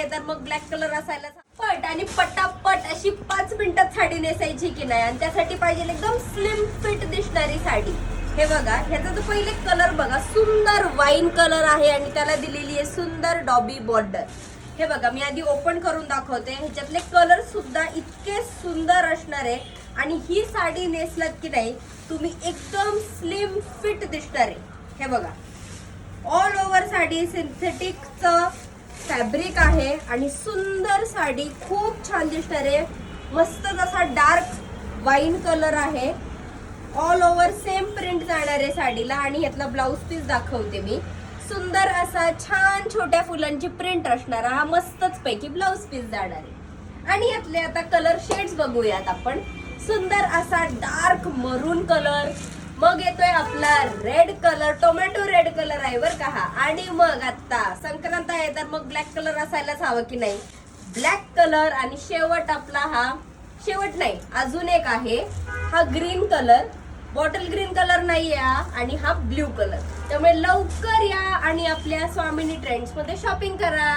आहे तर मग ब्लॅक कलर असायला पट आणि पटापट अशी 5 मिनिटात साडी नेसायची की नाही. आणि त्यासाठी पाहिजे एकदम स्लिम फिट दिसणारी साडी. हे बघा, ह्याचा जो पहिले कलर बघा, सुंदर वाईन कलर आहे आणि त्याला दिलेली आहे सुंदर डॉबी बॉर्डर. हे बघा, मी आधी ओपन करून दाखवते. ह्याच्यातले कलर सुद्धा इतके सुंदर असणार आहे. आणि ही साडी नेसलात की नाही तुम्ही एकदम स्लिम फिट दिसणार आहे. हे बघा, ऑल ओव्हर साडी सिंथेटिकचं फॅब्रिक आहे आणि सुंदर साडी खूप छान दिसणार आहे. मस्त असा डार्क वाईन कलर आहे. ऑल ओव्हर सेम प्रिंट जाणार आहे साडीला. आणि यातला ब्लाउज पीस दाखवते मी. सुंदर असा छान छोट्या फुलांची प्रिंट असणारा हा मस्तच पैकी ब्लाउज पीस जाणार आहे. आणि यातले आता कलर शेड्स बघूयात आपण. सुंदर असा डार्क मरून कलर, मग येतोय आपला red colour, tomato red colour आहे बर का हा. आणि मग आता संक्रांत आहे तर मग ब्लॅक कलर असायलाच हवं की नाही, ब्लॅक कलर. आणि शेवट आपला हा, शेवट नाही अजून एक आहे हा green colour, bottle green colour नाही आणि हा ब्ल्यू कलर. त्यामुळे लवकर या आणि आपल्या स्वामिनी ट्रेंड्स मध्ये शॉपिंग करा.